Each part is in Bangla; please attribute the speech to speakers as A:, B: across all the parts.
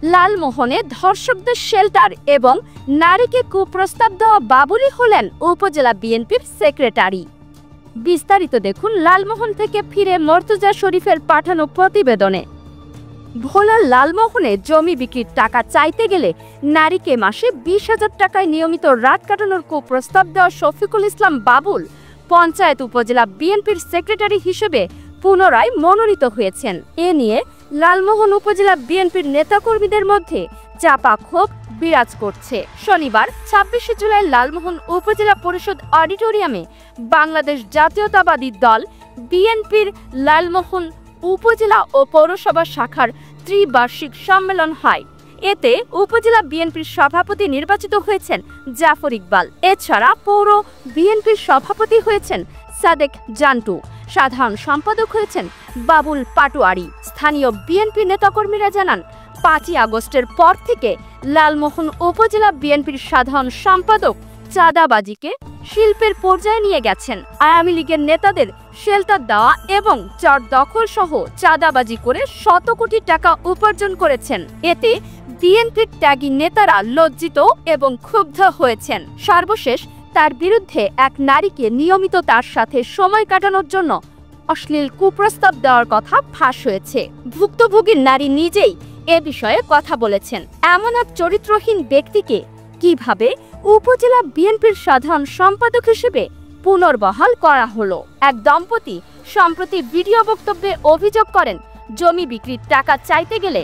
A: লালমোহনে ধর্ষকদের শেল্টার এবং নারীকে কুপ্রস্তাব দেওয়া বাবুলই হলেন উপজেলা বিএনপির সেক্রেটারি। বিস্তারিত দেখুন লালমোহন থেকে ফিরে মর্তুজা শরীফের পাঠানো প্রতিবেদনে। ভোলার লালমোহনে জমি বিক্রির টাকা চাইতে গেলে নারীকে মাসে 20,000 টাকায় নিয়মিত রাত কাটানোর কুপ্রস্তাব দেওয়া শফিকুল ইসলাম বাবুল পঞ্চায়েত উপজেলা বিএনপির সেক্রেটারি হিসেবে পুনরায় মনোনীত হয়েছেন। এ নিয়ে লালমোহন উপজেলা বিএনপির নেতাকর্মীদের মধ্যে চাপা ক্ষোভ বিরাজ করছে। শনিবার 26 জুলাই লালমোহন উপজেলা পরিষদ অডিটোরিয়ামে বাংলাদেশ জাতীয়তাবাদী দল বিএনপির লালমোহন উপজেলা ও পৌরসভা শাখার ত্রিবার্ষিক সম্মেলন হয়। এতে উপজেলা বিএনপির সভাপতি নির্বাচিত হয়েছেন জাফর ইকবাল। এছাড়া পৌর বিএনপির সভাপতি হয়েছেন সাদেক জান্টু, সাধারণ সম্পাদক হয়েছেন বাবুল পাটোয়ারি। স্থানীয় বিএনপি নেতাকর্মীরা জানান, 5 আগস্টের পর থেকে লালমোহন উপজেলা বিএনপির সাধারণ সম্পাদক চাঁদাবাজিকে শিল্পের পর্যায়ে নিয়ে গেছেন। আওয়ামী লীগের নেতাদের শেল্টার দেওয়া এবং চর দখল সহ চাঁদাবাজি করে শত কোটি টাকা উপার্জন করেছেন। এতে বিএনপির ত্যাগী নেতারা লজ্জিত এবং ক্ষুব্ধ হয়েছেন। সর্বশেষ তার বিরুদ্ধে এক নারীকে নিয়মিত তার সাথে সময় কাটানোর জন্য অশ্লীল কুপ্রস্তাব দেওয়ার কথা ফাঁস হয়েছে। ভুক্তভোগী নারী নিজেই এ বিষয়ে কথা বলেছেন। এমন এক চরিত্রহীন ব্যক্তিকে কিভাবে উপজেলা বিএনপির সাধারণ সম্পাদক হিসেবে পুনর্বহাল করা হলো? এক দম্পতি সম্প্রতি ভিডিও বক্তব্যে অভিযোগ করেন, জমি বিক্রির টাকা চাইতে গেলে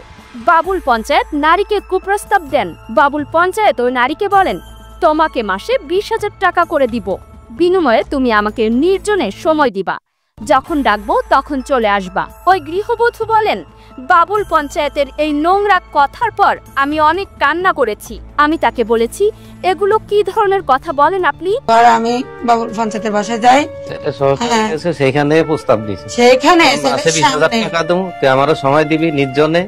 A: বাবুল পঞ্চায়েত নারীকে কুপ্রস্তাব দেন। বাবুল পঞ্চায়েত ওই নারীকে বলেন, তোমাকে মাসে 20,000 টাকা করে দিব, বিনিময়ে তুমি আমাকে নির্জনে সময় দিবা, যখন ডাকবো তখন চলে আসবা। ওই গৃহবধূ বলেন, বাবুল পঞ্চায়েতের এই নোংরা কথার পর আমি অনেক কান্না করেছি। আমি তাকে বলেছি, এগুলো কি ধরনের কথা বলেন আপনি?
B: আমি বাবুল পঞ্চায়েতের বাসায় যাই,
C: সেখানে প্রস্তাব দিয়েছে,
B: সেখানে
C: 20,000 টাকা দেবো, তুই আমারও সময় দিবি, নির্জনে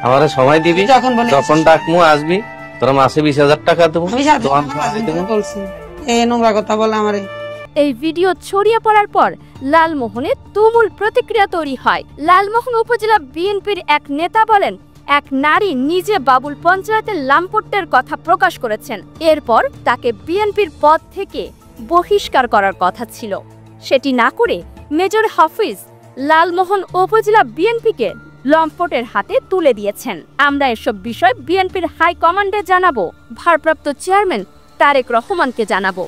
C: আমারও সময় দিবি, যখন ডাকমু আসবি, তোরা মাসে 20,000 টাকা দেবো।
B: এই নোংরা কথা বলে আমারে।
A: এই ভিডিও ছড়িয়ে পড়ার পর লালমোহনে তুমুল প্রতিক্রিয়া তৈরি হয়। লালমোহন উপজেলা বিএনপির এক নেতা বলেন, এক নারী নিজে বাবুল পঞ্চায়েতের লাম্পটের কথা প্রকাশ করেছেন। এরপর তাকে বিএনপির পদ থেকে বহিষ্কার করার কথা ছিল, সেটি না করে মেজর হাফিজ লালমোহন উপজেলা বিএনপিকে লম্পটের হাতে তুলে দিয়েছেন। আমরা এসব বিষয় বিএনপির হাইকমান্ডে জানাবো, ভারপ্রাপ্ত চেয়ারম্যান তারেক রহমানকে জানাবো।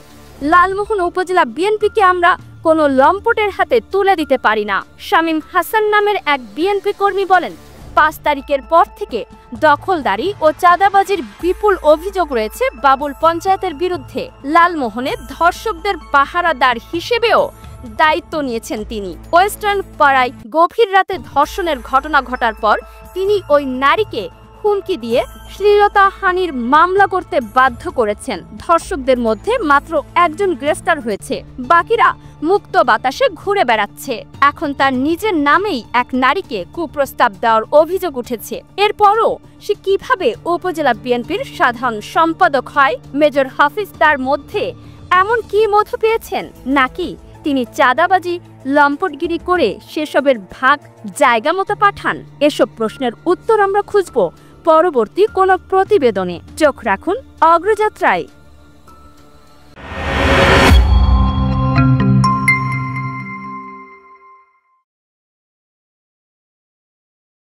A: লালমোহন উপজেলা বিএনপিকে আমরা কোনো লম্পটের হাতে তুলে দিতে পারি না। শামীম হাসান নামের এক বিএনপি কর্মী বলেন, 5 তারিখের পর থেকে দখলদারি ও চাঁদাবাজির বিপুল অভিযোগ রয়েছে বাবুল পঞ্চায়েতের বিরুদ্ধে। লালমোহনে ধর্ষকদের পাহারাদার হিসেবেও দায়িত্ব নিয়েছেন তিনি। ওয়েস্টার্ন পাড়ায় গভীর রাতে ধর্ষণের ঘটনা ঘটার পর তিনি ওই নারীকে হুমকি দিয়ে শ্লীলতাহানির মামলা করতে বাধ্য করেছেন। ধর্ষকদের মধ্যে মাত্র একজন গ্রেফতার হয়েছে, বাকিরা মুক্ত বাতাসে ঘুরে বেড়াচ্ছে। এখন তার নিজের নামেই এক নারীকে কুপ্রস্তাব দেওয়ার অভিযোগ উঠেছে। এরপরও সে কিভাবে উপজেলা বিএনপির সাধারণ সম্পাদক হয়? মেজর হাফিজ তার মধ্যে এমন কি মধু পেয়েছেন, নাকি তিনি চাঁদাবাজি লম্পটগিরি করে সেসবের ভাগ জায়গা মতো পাঠান? এসব প্রশ্নের উত্তর আমরা খুঁজব পরবর্তী কোনো প্রতিবেদনে। চোখ রাখুন অগ্রযাত্রায়।